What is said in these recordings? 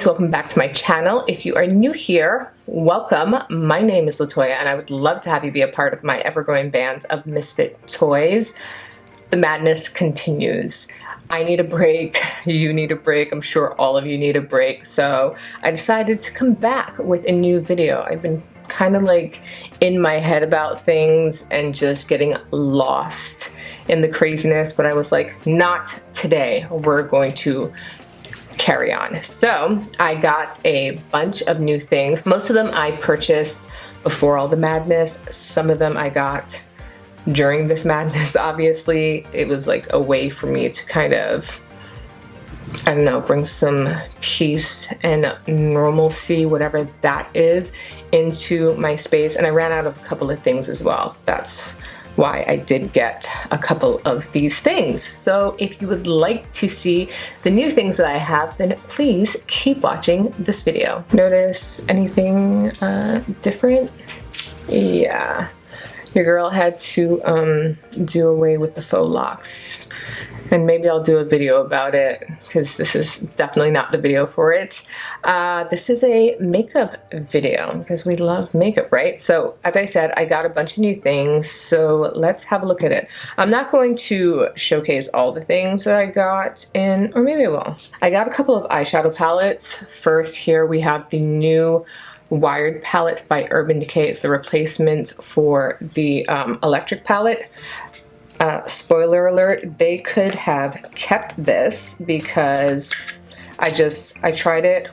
guys, welcome back to my channel. If you are new here, welcome. My name is Latoya and I would love to have you be a part of my ever-growing band of misfit toys. The madness continues. I need a break, you need a break, I'm sure all of you need a break, so I decided to come back with a new video. I've been kind of like in my head about things and just getting lost in the craziness, but I was like, not today, we're going to carry on. So I got a bunch of new things. Most of them I purchased before all the madness. Some of them I got during this madness. Obviously, it was like a way for me to kind of, I don't know, bring some peace and normalcy, whatever that is, into my space. And I ran out of a couple of things as well. That's why I did get a couple of these things. So if you would like to see the new things that I have, then please keep watching this video. Notice anything different? Yeah, your girl had to do away with the faux locks. And maybe I'll do a video about it because this is definitely not the video for it. This is a makeup video because we love makeup, right? So as I said, I got a bunch of new things, so let's have a look at it. I'm not going to showcase all the things that I got in, or maybe I will. I got a couple of eyeshadow palettes. First, here we have the new Wired palette by Urban Decay. It's the replacement for the electric palette. Spoiler alert, they could have kept this because I tried it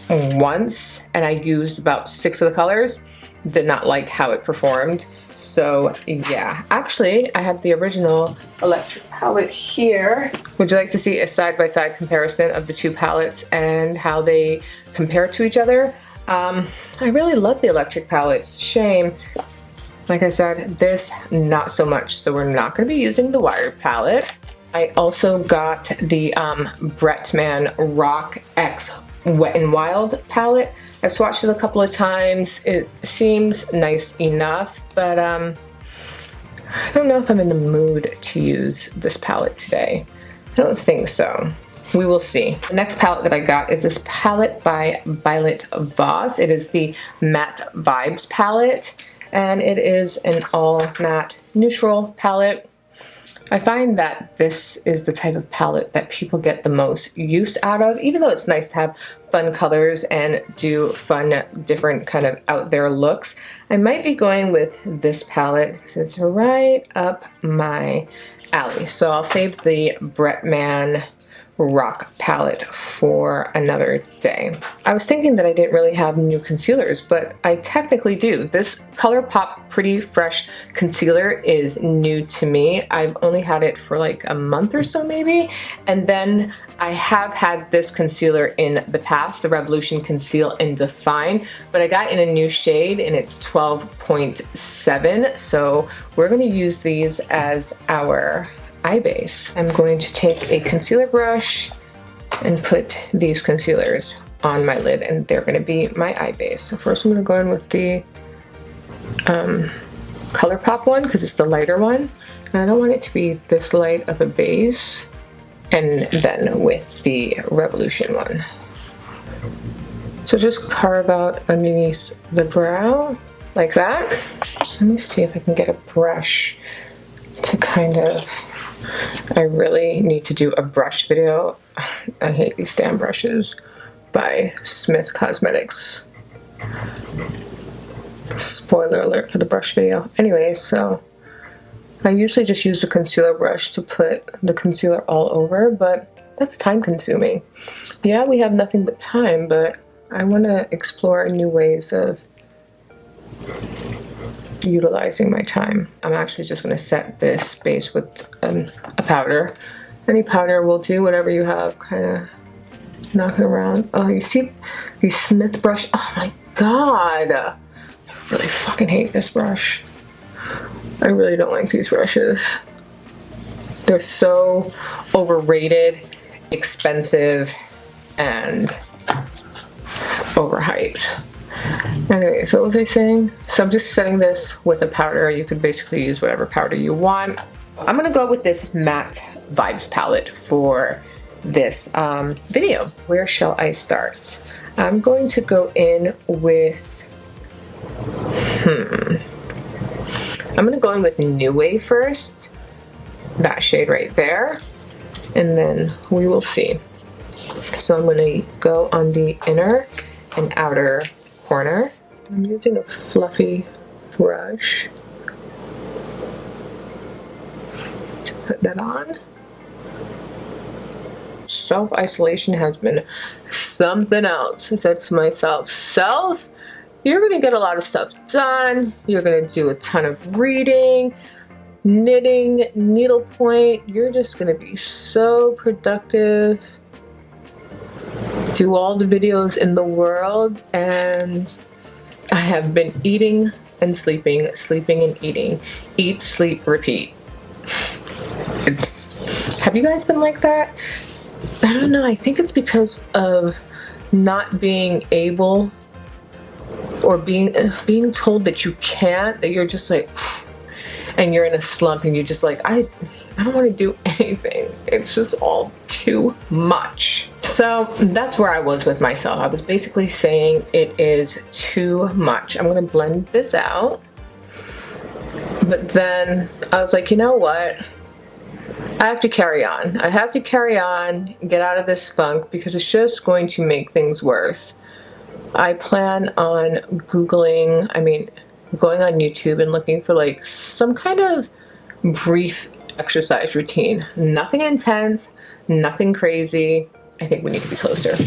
once and I used about 6 of the colors. Did not like how it performed. So yeah, actually I have the original electric palette here. Would you like to see a side-by-side comparison of the two palettes and how they compare to each other? I really love the electric palettes. Shame, like I said, this not so much, so we're not going to be using the Wired palette. I also got the Bretman Rock X Wet n Wild palette. I've swatched it a couple of times. It seems nice enough, but I don't know if I'm in the mood to use this palette today. I don't think so. We will see. The next palette that I got is this palette by Violet Voss. It is the Matte Vibes palette, and it is an all matte neutral palette. I find that this is the type of palette that people get the most use out of, even though it's nice to have fun colors and do fun, different kind of out there looks. I might be going with this palette because it's right up my alley. So I'll save the Bretman Rock palette for another day. I was thinking that I didn't really have new concealers, but I technically do. This Colourpop Pretty Fresh concealer is new to me. I've only had it for like a month or so maybe, and then I have had this concealer in the past, the Revolution Conceal and Define, but I got in a new shade and it's 12.7, so we're going to use these as our eye base. I'm going to take a concealer brush and put these concealers on my lid, and they're going to be my eye base. So first I'm going to go in with the Colourpop one because it's the lighter one, and I don't want it to be this light of a base, and then with the Revolution one. So just carve out underneath the brow like that. Let me see if I can get a brush to kind of, I really need to do a brush video. I hate these damn brushes by Smith Cosmetics. Spoiler alert for the brush video. Anyway, so I usually just use the concealer brush to put the concealer all over, but that's time consuming. Yeah, we have nothing but time, but I want to explore new ways of utilizing my time. I'm actually just going to set this base with a powder. Any powder will do, whatever you have, kind of knock it around. Oh, you see the Smith brush? Oh my god! I really fucking hate this brush. I really don't like these brushes. They're so overrated, expensive, and overhyped. Anyway, so what was I saying? So I'm just setting this with a powder. You could basically use whatever powder you want. I'm gonna go with this Matte Vibes palette for this video. Where shall I start? I'm going to go in with, I'm going to go in with New Wave first, that shade right there, and then we will see. So I'm going to go on the inner and outer corner. I'm using a fluffy brush to put that on. Self-isolation has been something else. I said to myself, self, you're going to get a lot of stuff done. You're going to do a ton of reading, knitting, needlepoint. You're just going to be so productive. Do all the videos in the world, and I have been eating and sleeping, sleeping and eating. Eat, sleep, repeat. Have you guys been like that? I don't know. I think it's because of not being able, or being told that you can't, that you're just like, and you're in a slump and you're just like, I don't want to do anything. It's just all too much. So that's where I was with myself. I was basically saying it is too much. I'm going to blend this out. But then I was like, you know what? I have to carry on. I have to carry on, get out of this funk, because it's just going to make things worse. I plan on going on YouTube and looking for like some kind of brief exercise routine. Nothing intense, nothing crazy. I think we need to be closer.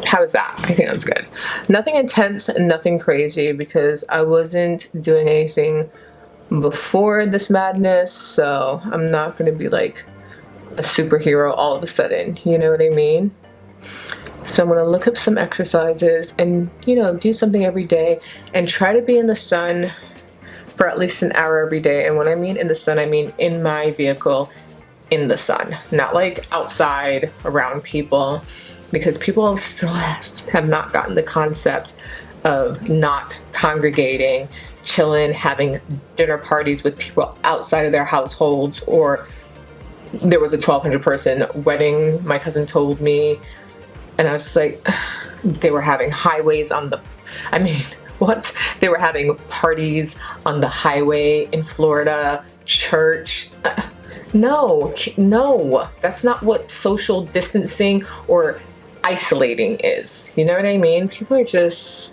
How is that? I think that's good. Nothing intense and nothing crazy, because I wasn't doing anything before this madness, so I'm not going to be like a superhero all of a sudden, you know what I mean? So I'm going to look up some exercises and, you know, do something every day and try to be in the sun for at least an hour every day. And when I mean in the sun, I mean in my vehicle in the sun, not like outside around people, because people still have not gotten the concept of not congregating, chilling, having dinner parties with people outside of their households. Or there was a 1,200 person wedding, my cousin told me, and I was just like, they were having highways on the, what? They were having parties on the highway in Florida, church. No, that's not what social distancing or isolating is. You know what I mean? People are just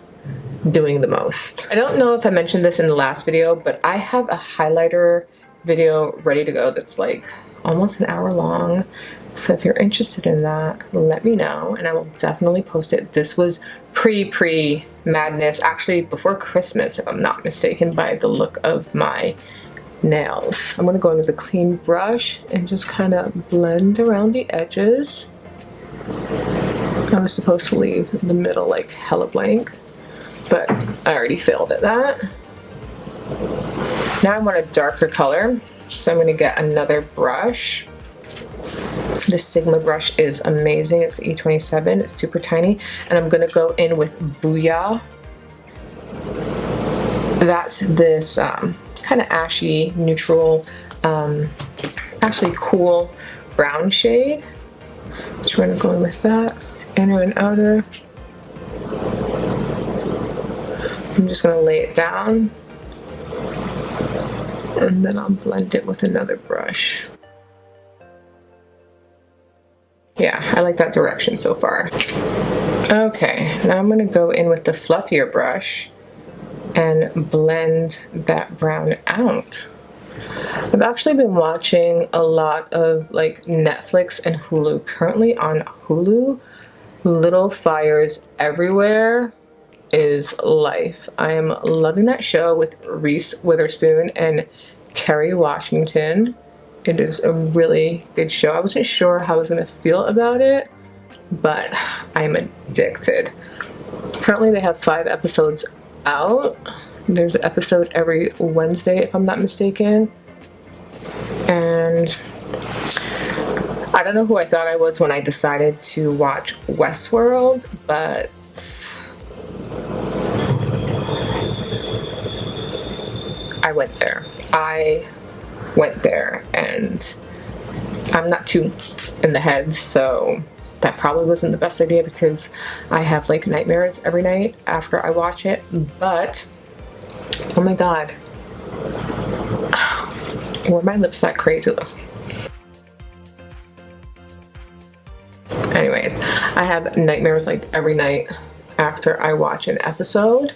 doing the most. I don't know if I mentioned this in the last video, but I have a highlighter video ready to go that's like almost an hour long. So if you're interested in that, let me know and I will definitely post it. This was pre madness, actually before Christmas, if I'm not mistaken, by the look of my nails. I'm gonna go in with a clean brush and just kind of blend around the edges. I was supposed to leave the middle like hella blank, but I already failed at that. Now I want a darker color, so I'm going to get another brush. This Sigma brush is amazing. It's the E27. It's super tiny, and I'm going to go in with Booyah. That's this kind of ashy, neutral, actually cool brown shade. So we're going to go in with that. Inner and outer. I'm just going to lay it down, and then I'll blend it with another brush. Yeah, I like that direction so far. Okay, now I'm going to go in with the fluffier brush and blend that brown out. I've actually been watching a lot of like Netflix and Hulu. Currently on Hulu, Little Fires Everywhere is life. I am loving that show with Reese Witherspoon and Kerry Washington. It is a really good show. I wasn't sure how I was going to feel about it, but I'm addicted. Currently they have 5 episodes out. There's an episode every Wednesday, if I'm not mistaken. And I don't know who I thought I was when I decided to watch Westworld, but I went there. And I'm not too in the head, so that probably wasn't the best idea because I have like nightmares every night after I watch it. But oh my god, were my lips that crazy though? Anyways, I have nightmares like every night after I watch an episode,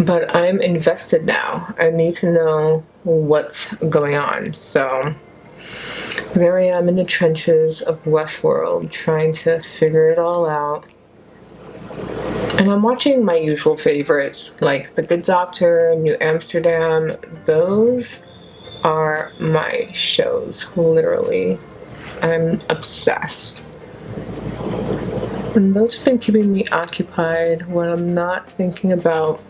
but I'm invested now. I need to know what's going on. So there I am in the trenches of Westworld trying to figure it all out. And I'm watching my usual favorites like The Good Doctor, New Amsterdam. Those are my shows, literally. I'm obsessed. And those have been keeping me occupied when I'm not thinking about,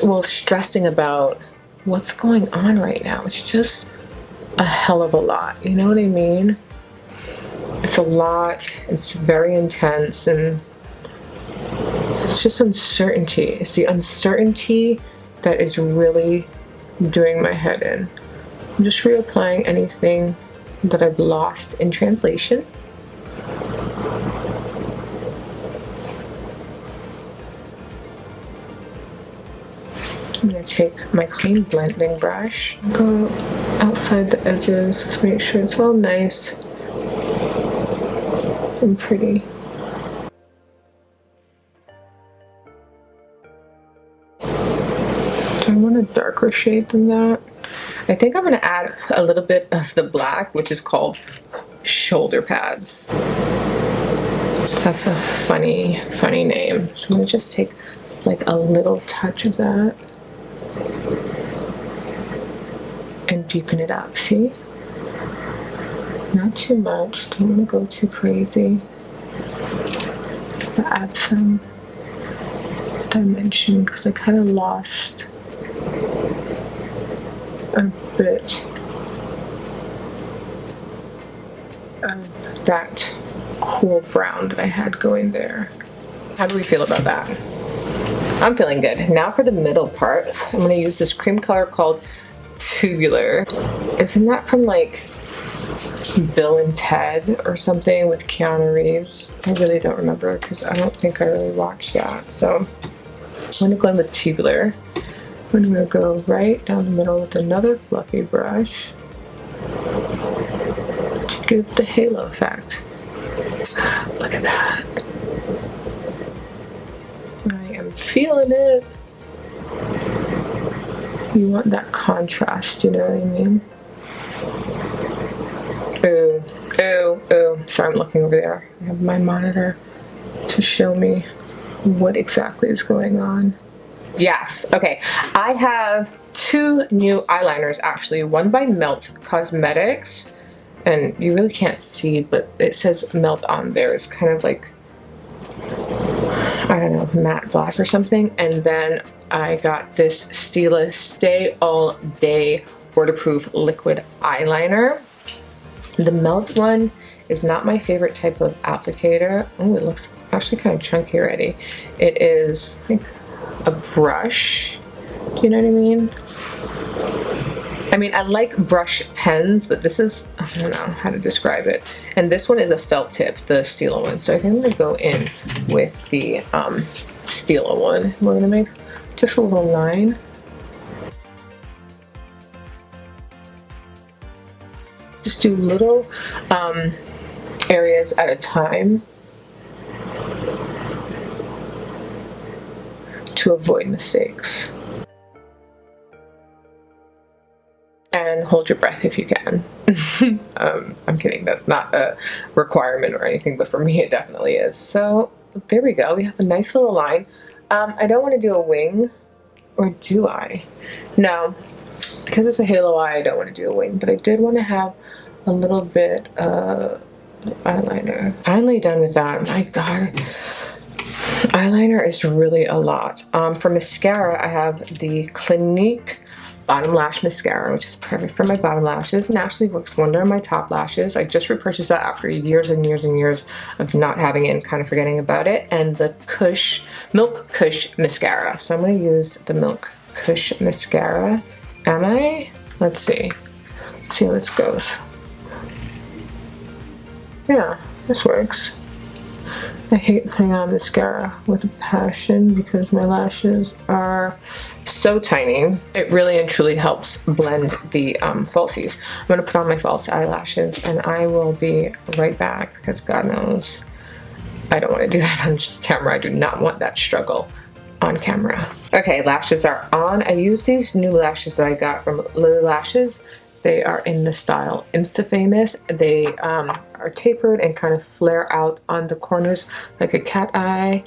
well, stressing about what's going on right now. It's just a hell of a lot, you know what I mean? It's a lot, it's very intense, and it's just uncertainty. It's the uncertainty that is really doing my head in. I'm just reapplying anything that I've lost in translation. I'm going to take my clean blending brush, go outside the edges to make sure it's all nice and pretty. Do I want a darker shade than that? I think I'm going to add a little bit of the black, which is called shoulder pads. That's a funny name. So I'm going to just take like a little touch of that and deepen it up, see? Not too much, don't want to go too crazy. But add some dimension because I kind of lost a bit of that cool brown that I had going there. How do we feel about that? I'm feeling good. Now for the middle part, I'm going to use this cream color called Tubular. Isn't that from like Bill and Ted or something with Keanu Reeves? I really don't remember because I don't think I really watched that. So I'm going to go in with Tubular. I'm going to go right down the middle with another fluffy brush to give the halo effect. Look at that. I am feeling it. You want that contrast, you know what I mean? Ooh, ooh, ooh. Sorry, I'm looking over there. I have my monitor to show me what exactly is going on. Yes, okay. I have two new eyeliners actually. One by Melt Cosmetics, and you really can't see, but it says Melt on there. It's kind of like, I don't know, matte black or something. And then I got this Stila Stay All Day Waterproof Liquid Eyeliner. The Melt one is not my favorite type of applicator. Oh, it looks actually kind of chunky already. It is like a brush. Do you know what I mean? I mean, I like brush pens, but this is, I don't know how to describe it. And this one is a felt tip, the Stila one. So I think I'm gonna go in with the Stila one. We're gonna make just a little line. Just do little areas at a time to avoid mistakes. And hold your breath if you can. I'm kidding, that's not a requirement or anything, but for me it definitely is. So there we go, we have a nice little line. I don't want to do a wing, or do I? No, because it's a halo eye, I don't want to do a wing, but I did want to have a little bit of eyeliner. Finally done with that. My god, eyeliner is really a lot. For mascara, I have the Clinique Bottom Lash Mascara, which is perfect for my bottom lashes and actually works wonder on my top lashes. I just repurchased that after years and years and years of not having it and kind of forgetting about it. And the Milk Kush Mascara. So I'm going to use the Milk Kush mascara. Am I? Let's see. Let's see how this goes. Yeah, this works. I hate putting on mascara with a passion because my lashes are so tiny. It really and truly helps blend the falsies. I'm gonna put on my false eyelashes and I will be right back because God knows I don't want to do that on camera. I do not want that struggle on camera. Okay, lashes are on. I use these new lashes that I got from Lily Lashes. They are in the style Insta Famous. They are tapered and kind of flare out on the corners like a cat eye.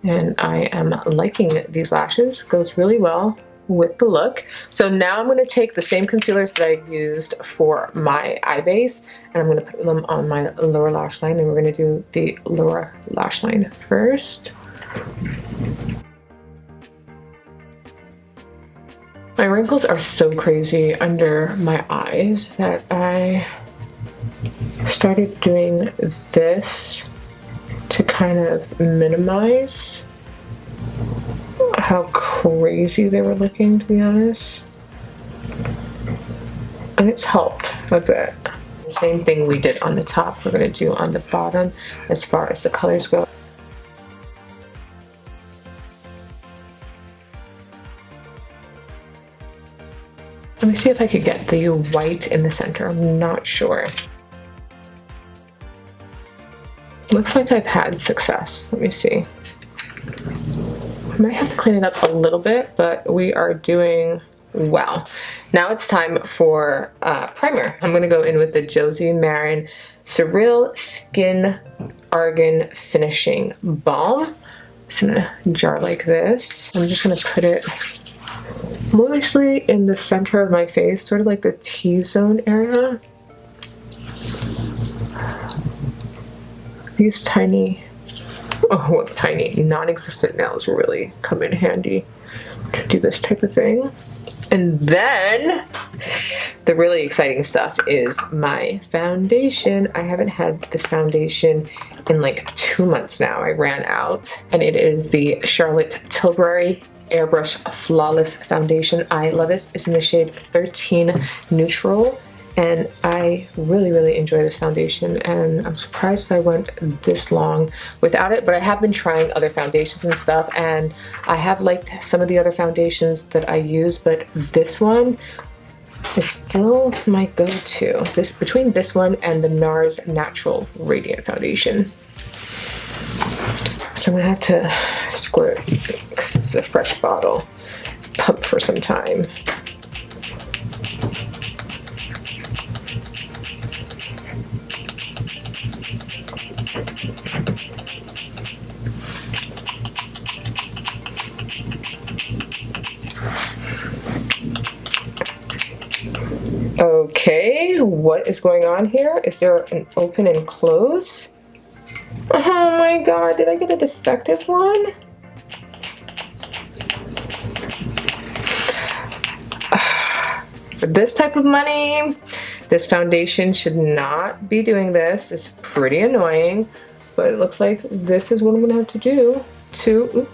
And I am liking these lashes. Goes really well with the look. So now I'm going to take the same concealers that I used for my eye base and I'm going to put them on my lower lash line, and we're going to do the lower lash line first. My wrinkles are so crazy under my eyes that I started doing this to kind of minimize how crazy they were looking, to be honest. And it's helped a bit. Same thing we did on the top, we're going to do on the bottom as far as the colors go. Let me see if I could get the white in the center. I'm not sure. Looks like I've had success. Let me see. I might have to clean it up a little bit, but we are doing well. Now it's time for primer. I'm going to go in with the Josie Maran Surreal Skin Argan Finishing Balm. It's in a jar like this. I'm just going to put it mostly in the center of my face, sort of like the T-zone area. These tiny, non-existent nails really come in handy to do this type of thing. And then the really exciting stuff is my foundation. I haven't had this foundation in like 2 months now. I ran out, and it is the Charlotte Tilbury Airbrush Flawless Foundation. I love it. It's in the shade 13 Neutral, and I really enjoy this foundation, and I'm surprised that I went this long without it, but I have been trying other foundations and stuff, and I have liked some of the other foundations that I use, but this one is still my go-to. Between this one and the NARS Natural Radiant Foundation. So I'm gonna have to squirt, because this is a fresh bottle, pump for some time. Okay, what is going on here? Is there an open and close? Oh my god, did I get a defective one? For this type of money, this foundation should not be doing this. It's pretty annoying, but it looks like this is what I'm gonna have to do to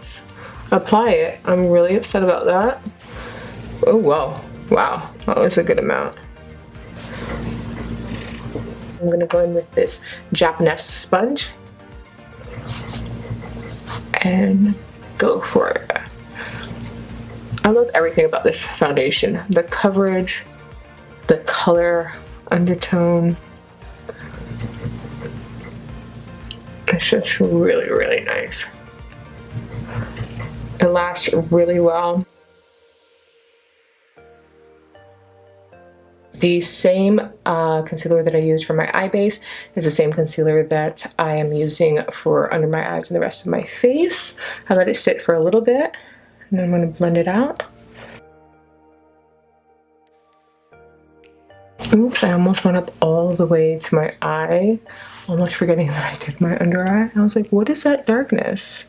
apply it. I'm really upset about that. Oh, whoa. Wow, that was a good amount. I'm gonna go in with this Japanese sponge and go for it. I love everything about this foundation. The coverage, the color, undertone. It's just really nice. It lasts really well. The same concealer that I used for my eye base is the same concealer that I am using for under my eyes and the rest of my face. I let it sit for a little bit, and then I'm going to blend it out. Oops, I almost went up all the way to my eye, almost forgetting that I did my under eye. I was like, what is that darkness?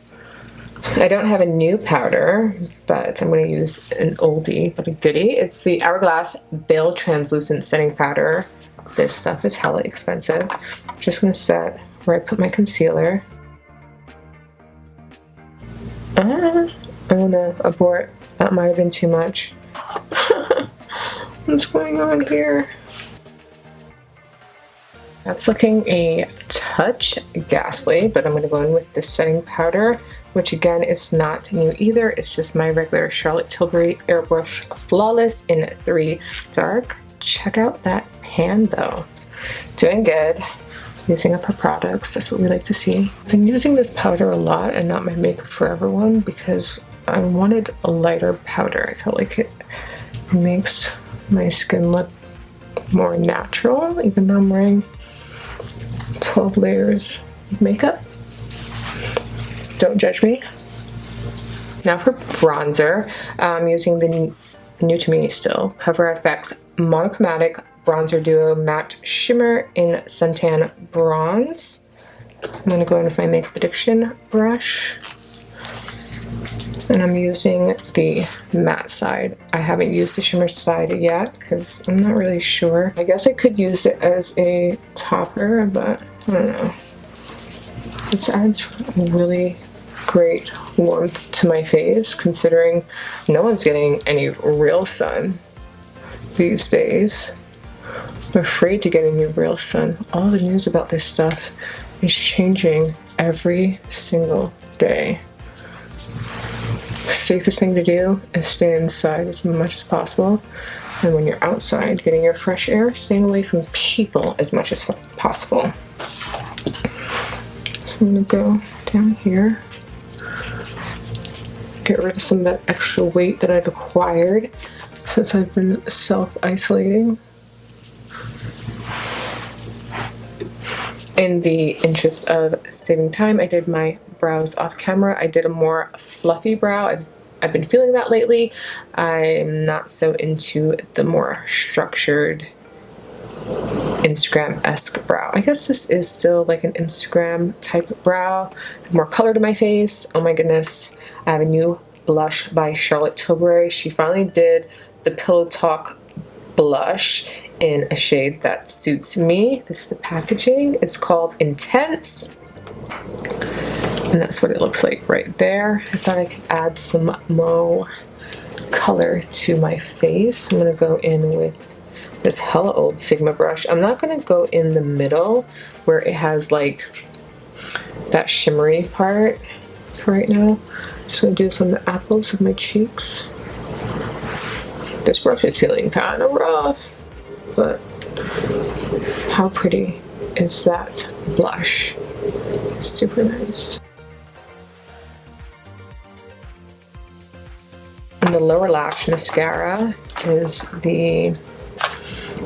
I don't have a new powder, but I'm going to use an oldie but a goodie. It's the Hourglass Veil Translucent Setting Powder. This stuff is hella expensive. I'm just going to set where I put my concealer. I'm going to abort That might have been too much. What's going on here? That's looking a touch ghastly, but I'm going to go in with this setting powder, which again is not new either. It's just my regular Charlotte Tilbury Airbrush Flawless in 3 Dark. Check out that pan though. Doing good. Using up her products, that's what we like to see. I've been using this powder a lot and not my Makeup Forever one because I wanted a lighter powder. I felt like it makes my skin look more natural, even though I'm wearing 12 layers of makeup. Don't judge me. Now for bronzer, I'm using the new to me still COVERFX Monochromatic Bronzer Duo Matte Shimmer in Suntan Bronze. I'm going to go in with my Makeup Addiction brush. And I'm using the matte side. I haven't used the shimmer side yet because I'm not really sure. I guess I could use it as a topper, but I don't know. It adds really great warmth to my face considering no one's getting any real sun these days. I'm afraid to get any real sun. All the news about this stuff is changing every single day. Safest thing to do is stay inside as much as possible, and when you're outside getting your fresh air, staying away from people as much as possible. So I'm going to go down here, get rid of some of that extra weight that I've acquired since I've been self-isolating. In the interest of saving time, I did my brows off camera. I did a more fluffy brow. I've been feeling that lately. I'm not so into the more structured Instagram-esque brow. I guess this is still like an Instagram type of brow. More color to my face. Oh my goodness. I have a new blush by Charlotte Tilbury. She finally did the Pillow Talk blush in a shade that suits me. This is the packaging. It's called Intense. And that's what it looks like right there. I thought I could add some more color to my face. I'm gonna go in with this hella old Sigma brush. I'm not gonna go in the middle where it has like that shimmery part for right now. Just gonna do this on the apples of my cheeks. This brush is feeling kind of rough, but how pretty is that blush? Super nice. And the lower lash mascara is the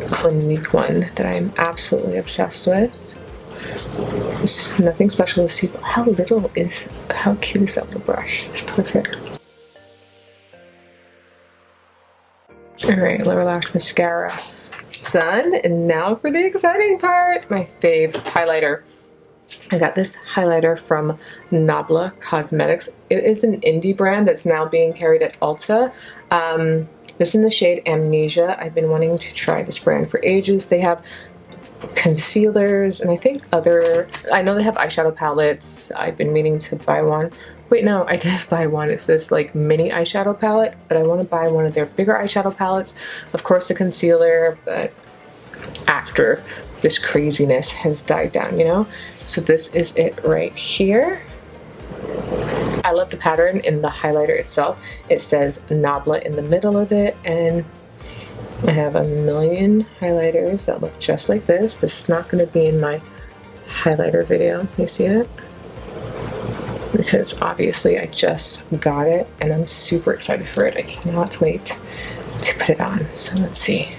Clinique one that I'm absolutely obsessed with. It's nothing special to see, but how cute is that little brush? It's perfect. Alright, lower lash mascara done, and now for the exciting part, my fave highlighter. I got this highlighter from Nabla Cosmetics. It is an indie brand that's now being carried at Ulta. This is in the shade Amnesia. I've been wanting to try this brand for ages. They have concealers and I think I know they have eyeshadow palettes. I've been meaning to buy one. Wait, no, I did buy one. It's this like mini eyeshadow palette, but I want to buy one of their bigger eyeshadow palettes. Of course the concealer, but after this craziness has died down, you know? So this is it right here. I love the pattern in the highlighter itself. It says Nabla in the middle of it, and I have a million highlighters that look just like this. This is not going to be in my highlighter video. You see it? Because obviously I just got it and I'm super excited for it. I cannot wait to put it on. So let's see.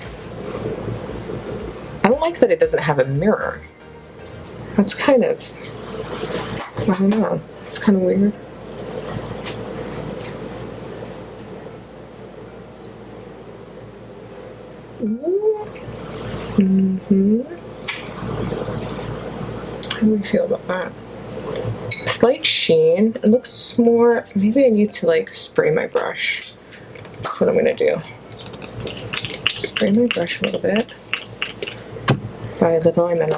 I don't like that it doesn't have a mirror. That's kind of, I don't know, it's kind of weird. How do we feel about that? Slight sheen. It looks more, maybe I need to like spray my brush. That's what I'm gonna do. Spray my brush a little bit. By a little, I meant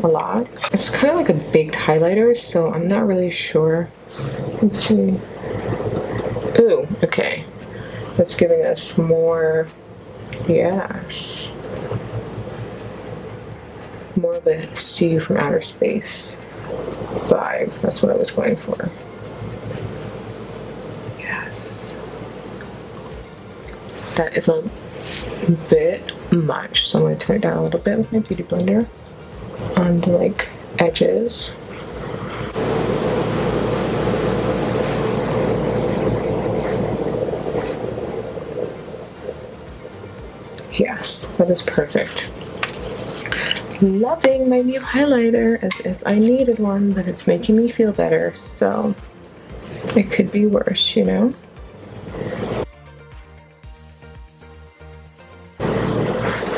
a lot. It's kind of like a baked highlighter, so I'm not really sure. Let's see. Ooh, okay. That's giving us more, yes, more of a See You from Outer Space vibe. That's what I was going for. Yes. That is a bit much, so I'm going to turn it down a little bit with my Beauty Blender on the like edges. Yes, that is perfect. Loving my new highlighter, as if I needed one, but it's making me feel better, so it could be worse, you know?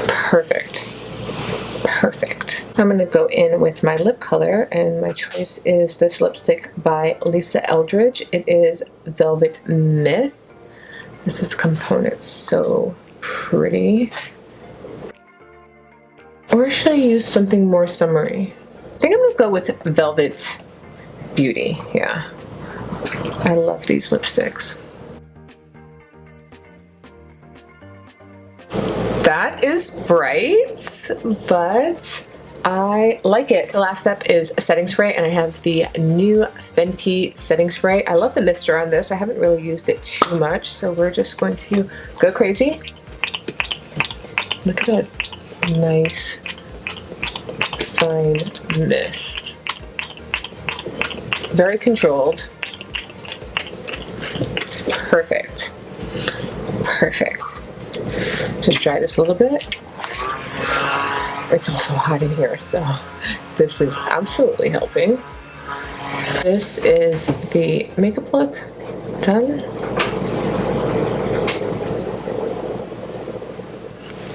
Perfect. Perfect. I'm going to go in with my lip color, and my choice is this lipstick by Lisa Eldridge. It is Velvet Myth. This is the component, so pretty. Or should I use something more summery? I think I'm going to go with Velvet Beauty. Yeah. I love these lipsticks. That is bright, but I like it. The last step is setting spray, and I have the new Fenty setting spray. I love the mister on this. I haven't really used it too much, so we're just going to go crazy. Look at that nice fine mist. Very controlled. Perfect. Perfect. Just dry this a little bit. It's also hot in here, so this is absolutely helping. This is the makeup look done.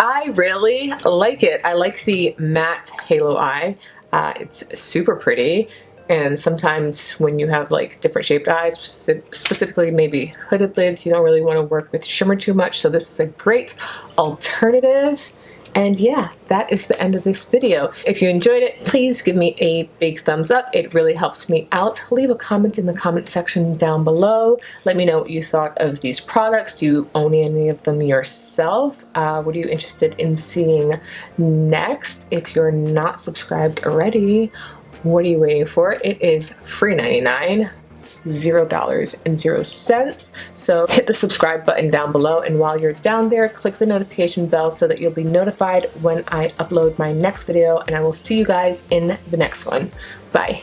I really like it. I like the matte halo eye. It's super pretty. And sometimes when you have like different shaped eyes, specifically maybe hooded lids, you don't really want to work with shimmer too much. So this is a great alternative. And yeah, that is the end of this video. If you enjoyed it, please give me a big thumbs up. It really helps me out. Leave a comment in the comment section down below. Let me know what you thought of these products. Do you own any of them yourself? What are you interested in seeing next? If you're not subscribed already, what are you waiting for? It is free 99. $0.00. So hit the subscribe button down below, and while you're down there, click the notification bell so that you'll be notified when I upload my next video, and I will see you guys in the next one. Bye.